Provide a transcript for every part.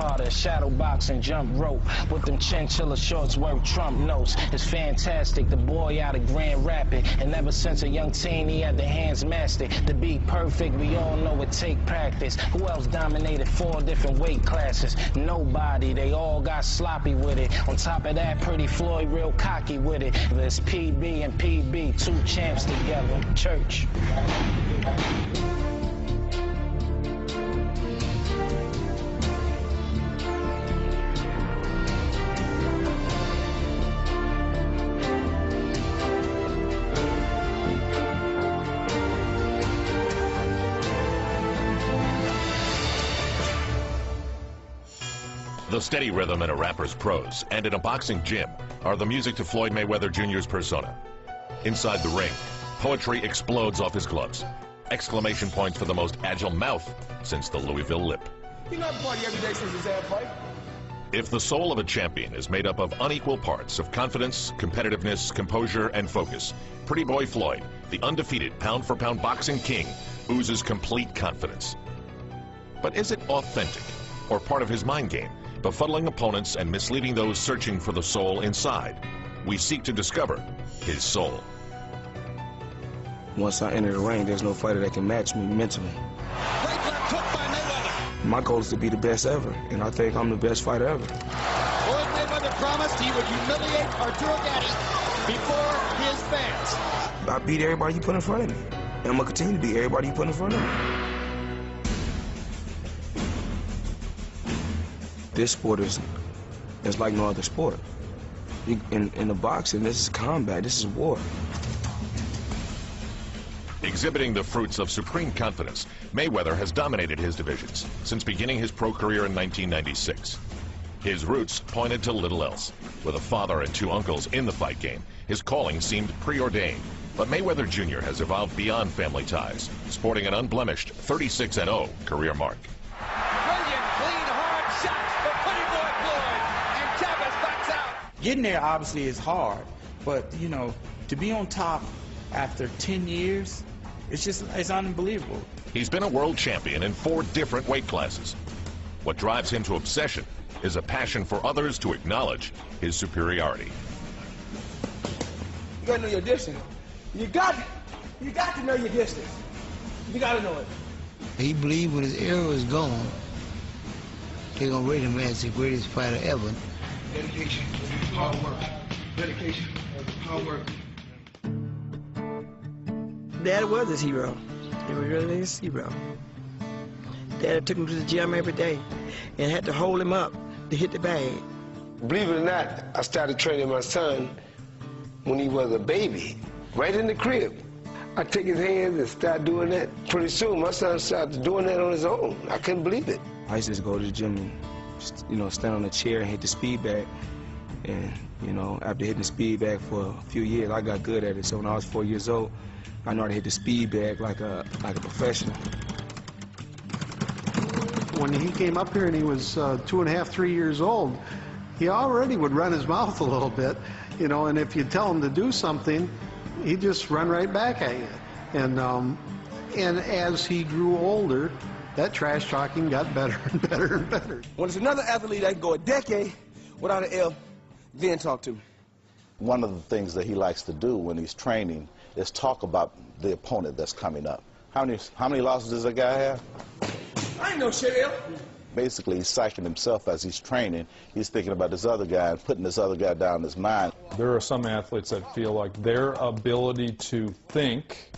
harder. Shadow boxing, jump rope. With them chinchilla shorts worth Trump notes. It's fantastic, the boy out of Grand Rapids. And ever since a young teen, he had the hands mastered. To be perfect, we all know it take practice. Who else dominated 4 different weight classes? Nobody, they all got sloppy with it. On top of that, Pretty Floyd real cocky with it. There's PB and PB, 2 champs together. Church. The steady rhythm in a rapper's prose and in a boxing gym are the music to Floyd Mayweather Jr.'s persona. Inside the ring, poetry explodes off his gloves. Exclamation points for the most agile mouth since the Louisville Lip. You know, party every day since his ad fight. If the soul of a champion is made up of unequal parts of confidence, competitiveness, composure, and focus, Pretty Boy Floyd, the undefeated pound-for-pound boxing king, oozes complete confidence. But is it authentic or part of his mind game? Befuddling opponents and misleading those searching for the soul inside. We seek to discover his soul. Once I enter the ring, there's no fighter that can match me mentally. Great left hook by Mayweather. My goal is to be the best ever, and I think I'm the best fighter ever. Floyd Mayweather promised he would humiliate Arturo Gatti before his fans. I beat everybody you put in front of me, and I'm going to continue to beat everybody you put in front of me. This sport is like no other sport. In the boxing, this is combat, this is war. Exhibiting the fruits of supreme confidence, Mayweather has dominated his divisions since beginning his pro career in 1996. His roots pointed to little else. With a father and 2 uncles in the fight game, his calling seemed preordained. But Mayweather Jr. has evolved beyond family ties, sporting an unblemished 36-0 career mark. Getting there obviously is hard, but you know, to be on top after 10 years, it's unbelievable. He's been a world champion in 4 different weight classes. What drives him to obsession is a passion for others to acknowledge his superiority. You gotta know your distance. You got to know your distance. You gotta know it. He believed when his era was gone, they're gonna rate him as the greatest fighter ever. Dedication, hard work. Dedication, hard work. Dad was his hero. He was really his hero. Dad took him to the gym every day and had to hold him up to hit the bag. Believe it or not, I started training my son when he was a baby, right in the crib. I take his hands and start doing that. Pretty soon, my son started doing that on his own. I couldn't believe it. I used to just go to the gym and, you know, stand on a chair and hit the speed bag. And, you know, after hitting the speed bag for a few years, I got good at it. So when I was 4 years old, I knew how to hit the speed bag like a professional. When he came up here and he was 2.5, 3 years old, he already would run his mouth a little bit, you know, and if you tell him to do something, he'd just run right back at you. And as he grew older, that trash talking got better and better and better. When it's another athlete that can go a decade without an L, then talk to me. One of the things that he likes to do when he's training is talk about the opponent that's coming up. How many losses does that guy have? I ain't no shit, L. Basically, he's psyching himself as he's training. He's thinking about this other guy and putting this other guy down in his mind. There are some athletes that feel like their ability to think,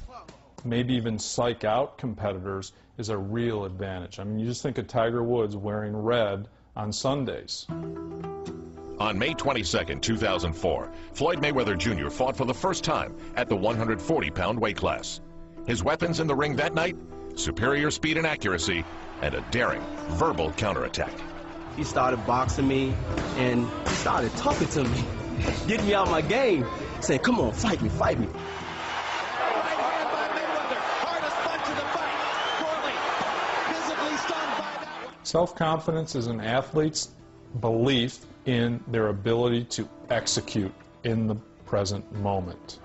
maybe even psych out competitors, is a real advantage. I mean, you just think of Tiger Woods wearing red on Sundays. On May 22, 2004, Floyd Mayweather Jr. fought for the first time at the 140-pound weight class. His weapons in the ring that night? Superior speed and accuracy, and a daring verbal counterattack. He started boxing me, and he started talking to me, getting me out of my game, saying, "Come on, fight me, fight me." Self-confidence is an athlete's belief in their ability to execute in the present moment.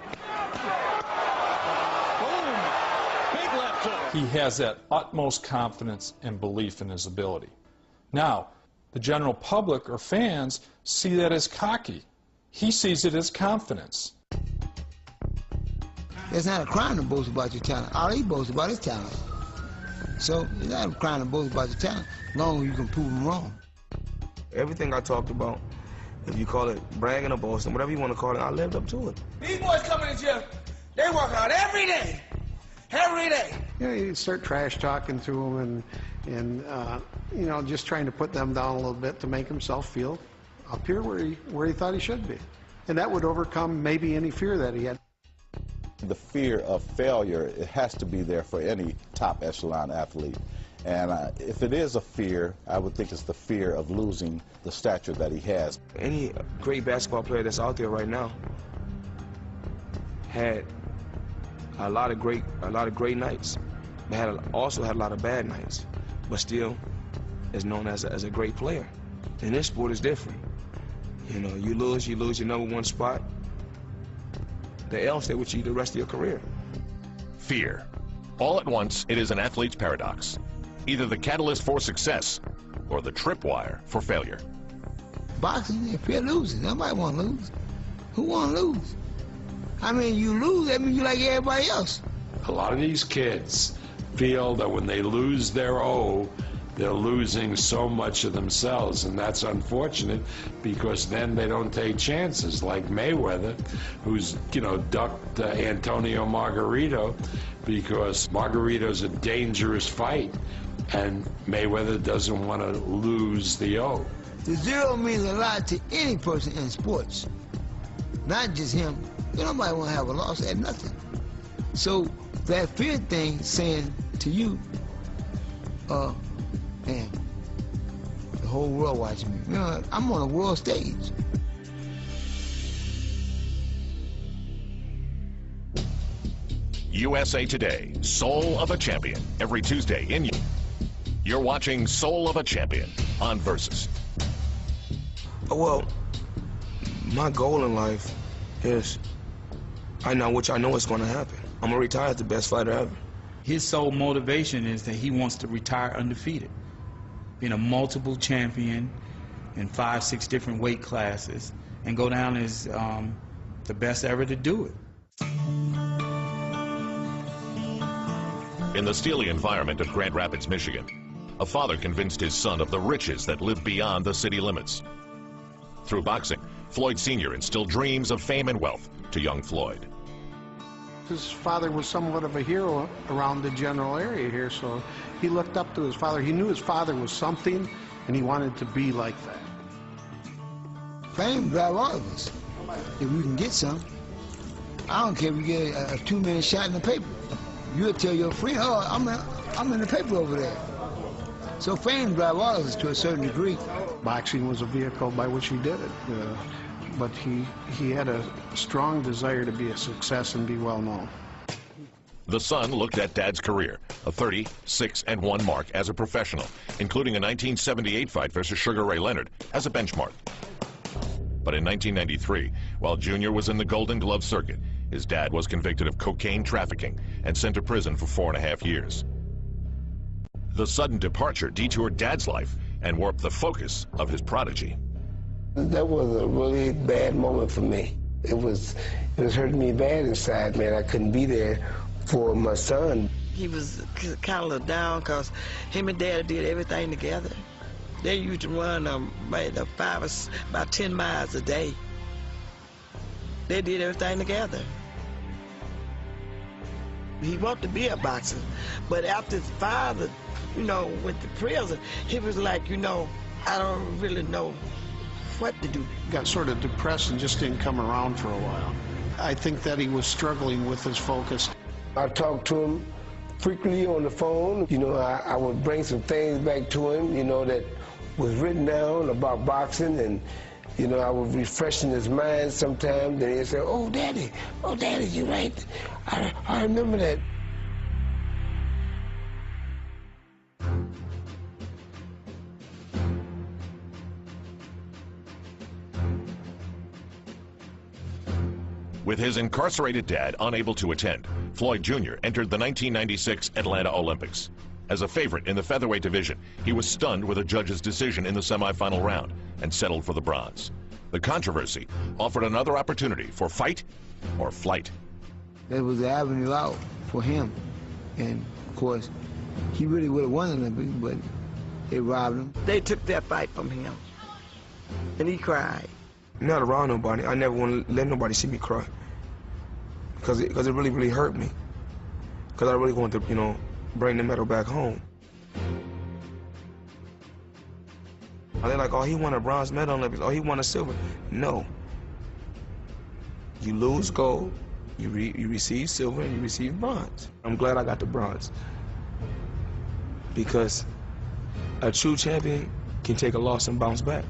He has that utmost confidence and belief in his ability. Now, The general public or fans see that as cocky. He sees it as confidence. It's not a crime to boast about your talent. All he boasts about his talent. So it's not a crime to boast about your talent, as long as you can prove him wrong. Everything I talked about, if you call it bragging or boasting, whatever you want to call it, I lived up to it. These boys coming to gym, they work out every day. Every day. You know, you start trash talking to them and you know, just trying to put them down a little bit to make himself feel up here where he thought he should be. And that would overcome maybe any fear that he had. The fear of failure, it has to be there for any top echelon athlete. And if it is a fear, I would think it's the fear of losing the stature that he has. Any great basketball player that's out there right now had a lot of great nights. They also had a lot of bad nights, but still is known as a great player. And this sport is different. You know, you lose your number one spot. The L stay with you the rest of your career. Fear. All at once, it is an athlete's paradox. Either the catalyst for success or the tripwire for failure. Boxing, if you're losing, nobody want to lose. Who want to lose? I mean, you lose, that means you like everybody else. A lot of these kids feel that when they lose their O, they're losing so much of themselves, and that's unfortunate because then they don't take chances like Mayweather, who's, you know, ducked Antonio Margarito because Margarito's a dangerous fight, and Mayweather doesn't want to lose the O. The zero means a lot to any person in sports, not just him. Nobody want to have a loss at nothing. So that fear thing saying to you, man, the whole world watching me. You know, I'm on a world stage. USA Today, Soul of a Champion, every Tuesday in. You're watching Soul of a Champion on Versus. Well, my goal in life is, I know it's going to happen. I'm going to retire as the best fighter ever. His sole motivation is that he wants to retire undefeated. Being a multiple champion in 5, 6 different weight classes and go down as the best ever to do it. In the steely environment of Grand Rapids, Michigan, a father convinced his son of the riches that live beyond the city limits. Through boxing, Floyd Sr. instilled dreams of fame and wealth to young Floyd. His father was somewhat of a hero around the general area here, so he looked up to his father. He knew his father was something, and he wanted to be like that. Fame drive all of us, if we can get some. I don't care if you get a 2-minute shot in the paper. You'll tell your friend, oh, I'm in the paper over there. So fame drive all of us to a certain degree. Boxing was a vehicle by which he did it. But he had a strong desire to be a success and be well known. The son looked at Dad's career, a 30-6-1 mark as a professional, including a 1978 fight versus Sugar Ray Leonard as a benchmark. But in 1993, while Junior was in the Golden Glove circuit, his dad was convicted of cocaine trafficking and sent to prison for 4.5 years. The sudden departure detoured Dad's life and warped the focus of his prodigy. That was a really bad moment for me. It was hurting me bad inside, man. I couldn't be there for my son. He was kind of down because him and Dad did everything together. They used to run about 10 miles a day. They did everything together. He wanted to be a boxer, but after his father, you know, went to prison, he was like, you know, I don't really know what to do. Got sort of depressed and just didn't come around for a while. I think that he was struggling with his focus. I talked to him frequently on the phone. You know, I would bring some things back to him, you know, that was written down about boxing, and, you know, I would refresh in his mind sometimes. Then he'd say, oh, Daddy, you're right. I remember that. With his incarcerated dad unable to attend, Floyd Jr. entered the 1996 Atlanta Olympics. As a favorite in the featherweight division, he was stunned with a judge's decision in the semifinal round and settled for the bronze. The controversy offered another opportunity for fight or flight. That was the avenue out for him. And, of course, he really would have won the Olympics, but they robbed him. They took that fight from him, and he cried. Not around nobody. I never want to let nobody see me cry. Because it really, really hurt me. Because I really wanted to, you know, bring the medal back home. Are they like, oh, he won a bronze medal in Olympics, oh, he won a silver? No. You lose gold, you receive silver, and you receive bronze. I'm glad I got the bronze. Because a true champion can take a loss and bounce back.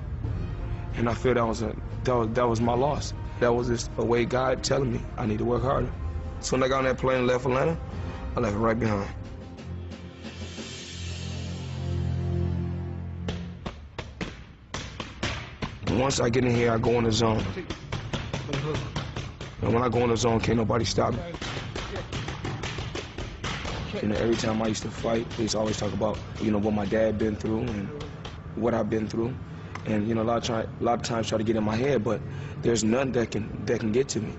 And I feel that was my loss. That was just a way God telling me I need to work harder. So when I got on that plane and left Atlanta, I left it right behind. Once I get in here, I go in the zone. And when I go in the zone, can't nobody stop me. You know, every time I used to fight, they used to always talk about, you know, what my dad been through and what I've been through. And, you know, a lot of times try to get in my head, but there's none that can get to me.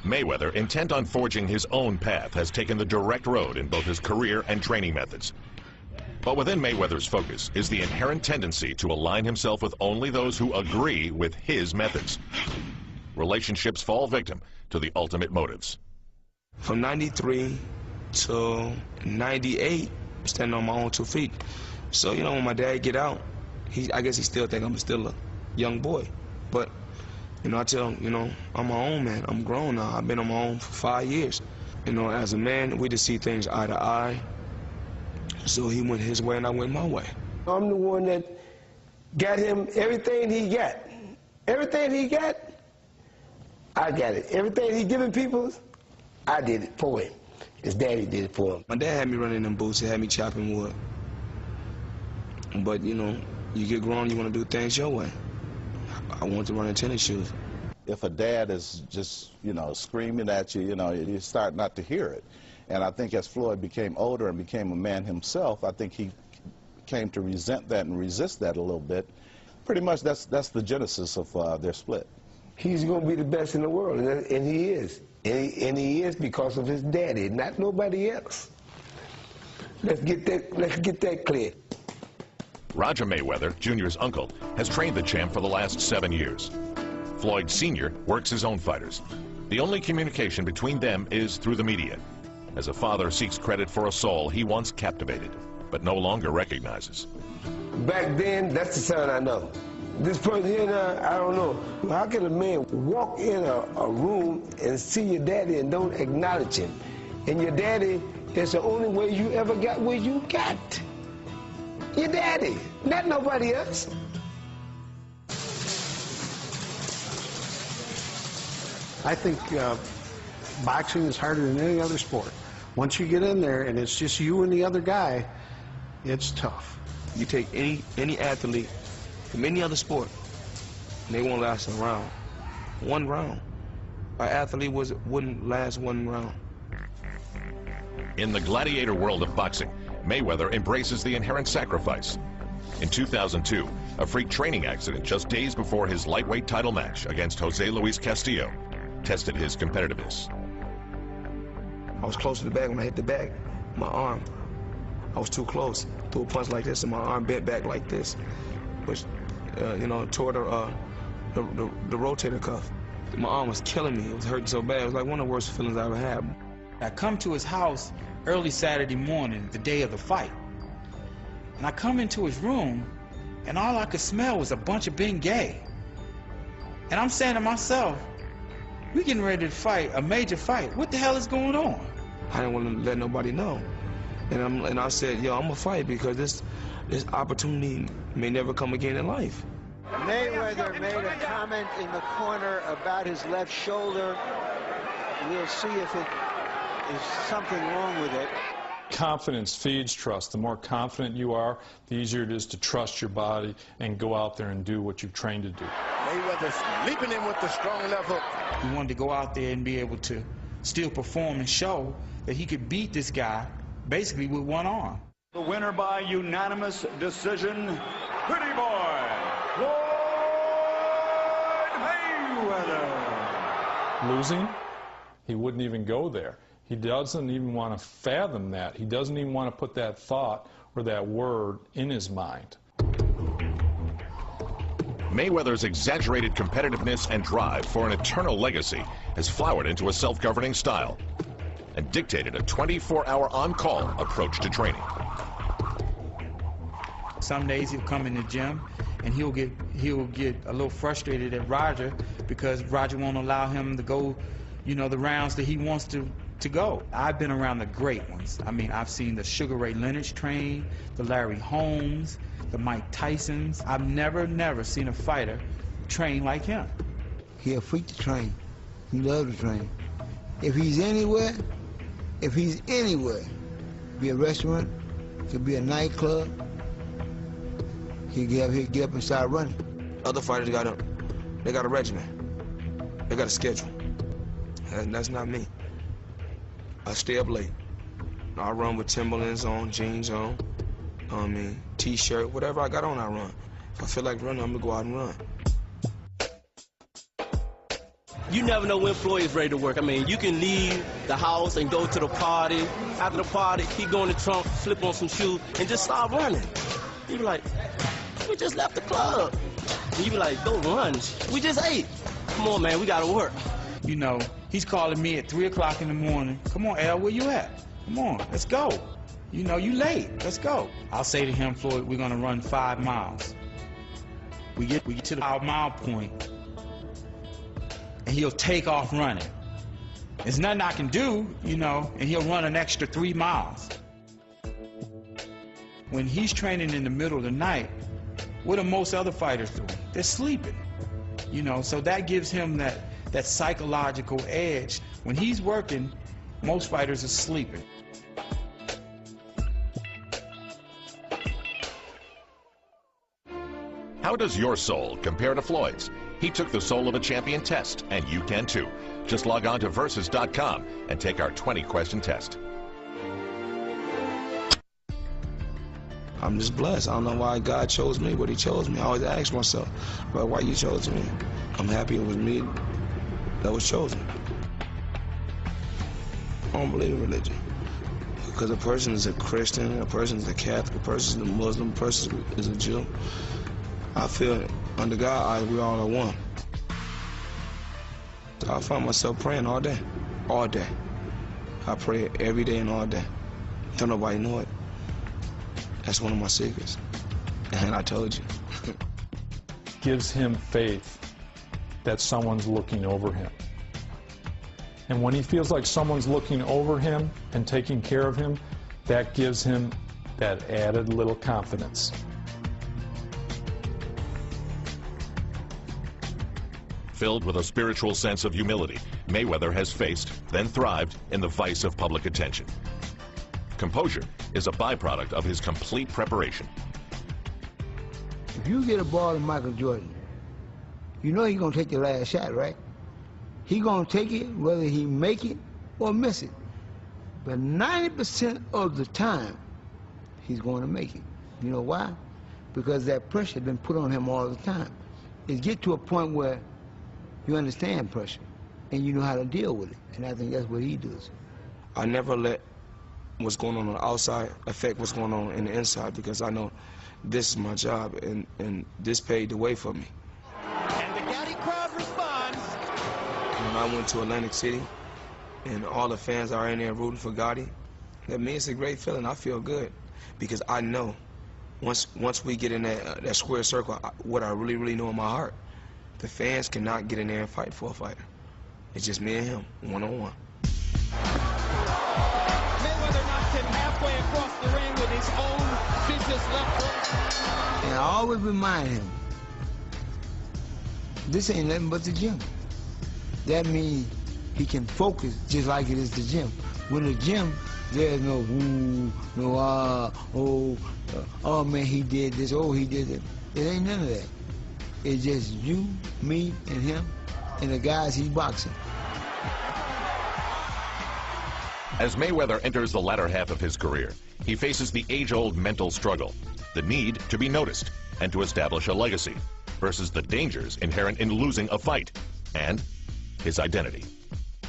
Mayweather, intent on forging his own path, has taken the direct road in both his career and training methods. But within Mayweather's focus is the inherent tendency to align himself with only those who agree with his methods. Relationships fall victim to the ultimate motives. From 93 to 98, standing on my own 2 feet. So, you know, when my dad get out, I guess he still think I'm still a young boy. But, you know, I tell him, you know, I'm my own man. I'm grown now. I've been on my own for 5 years. You know, as a man, we just see things eye to eye. So he went his way and I went my way. I'm the one that got him everything he got. Everything he got, I got it. Everything he giving people, I did it for him. His daddy did it for him. My dad had me running them boots. He had me chopping wood. But, you know, you get grown, you want to do things your way. I want to run in tennis shoes. If a dad is just, you know, screaming at you, you know, you start not to hear it. And I think as Floyd became older and became a man himself, I think he came to resent that and resist that a little bit. Pretty much that's the genesis of their split. He's going to be the best in the world, and he is. And he is because of his daddy, not nobody else. Let's get that clear. Roger Mayweather, Jr.'s uncle, has trained the champ for the last 7 years. Floyd Sr. works his own fighters. The only communication between them is through the media, as a father seeks credit for a soul he once captivated, but no longer recognizes. Back then, that's the son I know. This person here now, I don't know. How can a man walk in a room and see your daddy and don't acknowledge him? And your daddy is the only way you ever got where you got. Your daddy, not nobody else. I think boxing is harder than any other sport. Once you get in there and it's just you and the other guy, it's tough. You take any athlete from any other sport, and they won't last a round. 1 round. An athlete wouldn't last 1 round. In the gladiator world of boxing, Mayweather embraces the inherent sacrifice. In 2002, a freak training accident just days before his lightweight title match against Jose Luis Castillo tested his competitiveness. I was close to the bag when I hit the bag. My arm, I was too close. Threw a punch like this and my arm bent back like this, which, you know, tore the rotator cuff. My arm was killing me. It was hurting so bad. It was like one of the worst feelings I ever had. I come to his house early Saturday morning, the day of the fight. And I come into his room, and all I could smell was a bunch of Bengay. And I'm saying to myself, we getting ready to fight a major fight. What the hell is going on? I didn't want to let nobody know. And I said, yo, I'm going to fight because this opportunity may never come again in life. Mayweather made a comment in the corner about his left shoulder. We'll see if it is something wrong with it. Confidence feeds trust. The more confident you are, the easier it is to trust your body and go out there and do what you've trained to do. Mayweather's leaping in with the strong left hook. He wanted to go out there and be able to still perform and show that he could beat this guy basically with one arm. The winner by unanimous decision, Pretty Boy, Floyd Mayweather. Losing, he wouldn't even go there. He doesn't even want to fathom that. He doesn't even want to put that thought or that word in his mind. Mayweather's exaggerated competitiveness and drive for an eternal legacy has flowered into a self-governing style and dictated a 24-hour on-call approach to training. Some days he'll come in the gym and he'll get a little frustrated at Roger because Roger won't allow him to go, you know, the rounds that he wants to go. I've been around the great ones. I mean, I've seen the Sugar Ray Leonard train, the Larry Holmes, the Mike Tysons. I've never seen a fighter train like him. He a freak to train. He loves to train. If he's anywhere, be a restaurant, could be a nightclub, he'll get up and start running. Other fighters got a regimen. They got a schedule. And that's not me. I stay up late. I run with Timberlands on, jeans on, T-shirt, whatever I got on, I run. If I feel like running, I'm gonna go out and run. You never know when Floyd is ready to work. I mean, you can leave the house and go to the party. After the party, he go in the trunk, slip on some shoes, and just start running. You be like, we just left the club. And you be like, go run. We just ate. Come on, man, we gotta work. You know, he's calling me at 3 o'clock in the morning. Come on, Al, where you at? Come on, let's go. You know, you late, let's go. I'll say to him, Floyd, we're gonna run 5 miles. We get to the 5-mile point, and he'll take off running. There's nothing I can do, you know, and he'll run an extra 3 miles. When he's training in the middle of the night, what are most other fighters doing? They're sleeping, you know, so that gives him that psychological edge. When he's working, most fighters are sleeping. How does your soul compare to Floyd's? He took the Soul of a Champion test, and you can too. Just log on to versus.com and take our 20-question test. I'm just blessed. I don't know why God chose me, but he chose me. I always ask myself, well, why you chose me? I'm happy it was me that was chosen. I don't believe in religion. Because a person is a Christian, a person is a Catholic, a person is a Muslim, a person is a Jew. I feel under God, we all are one. So I find myself praying all day, all day. I pray every day and all day. Don't nobody know it. That's one of my secrets. And I told you. Gives him faith that someone's looking over him. And when he feels like someone's looking over him and taking care of him, that gives him that added little confidence. Filled with a spiritual sense of humility, Mayweather has faced, then thrived in the vice of public attention. Composure is a byproduct of his complete preparation. If you get a ball to Michael Jordan, you know he's gonna take the last shot, right? He's gonna take it whether he make it or miss it. But 90% of the time, he's going to make it. You know why? Because that pressure been put on him all the time. It get to a point where you understand pressure and you know how to deal with it. And I think that's what he does. I never let what's going on the outside affect what's going on in the inside, because I know this is my job and this paved the way for me. And the Gatti crowd responds. When I went to Atlantic City and all the fans are in there rooting for Gotti, that means it's a great feeling. I feel good because I know once we get in that square circle, what I really know in my heart, the fans cannot get in there and fight for a fighter. It's just me and him, one-on-one. Mayweather knocks him halfway across the ring with his own vicious left hook. And I always remind him, this ain't nothing but the gym. That means he can focus just like it is the gym. When the gym, there's no woo, no oh man, he did this, oh, he did it. It ain't none of that. It's just you, me, and him, and the guys he's boxing. As Mayweather enters the latter half of his career, he faces the age-old mental struggle, the need to be noticed and to establish a legacy, versus the dangers inherent in losing a fight, and his identity.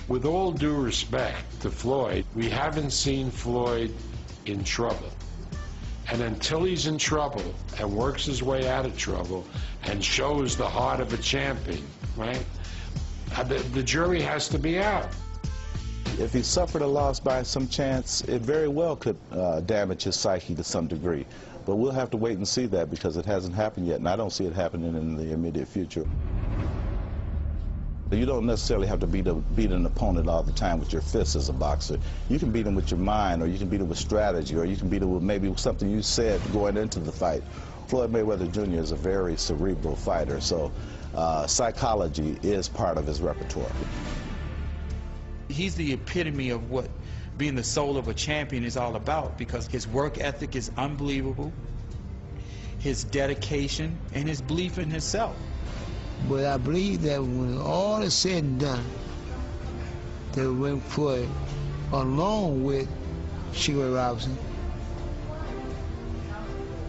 With all due respect to Floyd, we haven't seen Floyd in trouble. And until he's in trouble and works his way out of trouble and shows the heart of a champion, right, the jury has to be out. If he suffered a loss by some chance, it very well could damage his psyche to some degree. But we'll have to wait and see that because it hasn't happened yet, and I don't see it happening in the immediate future. You don't necessarily have to beat an opponent all the time with your fists as a boxer. You can beat him with your mind, or you can beat him with strategy, or you can beat him with maybe something you said going into the fight. Floyd Mayweather Jr. is a very cerebral fighter, so psychology is part of his repertoire. He's the epitome of what being the soul of a champion is all about, because his work ethic is unbelievable, his dedication, and his belief in himself. But I believe that when all is said and done, that went Floyd, along with Sugar Ray Robinson,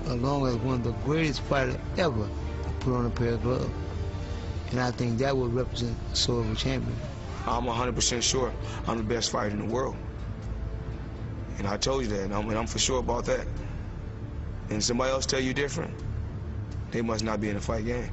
along as one of the greatest fighters ever to put on a pair of gloves. And I think that would represent the soul of a champion. I'm 100% sure I'm the best fighter in the world. And I told you that, and I'm for sure about that. And somebody else tell you different, they must not be in the fight game.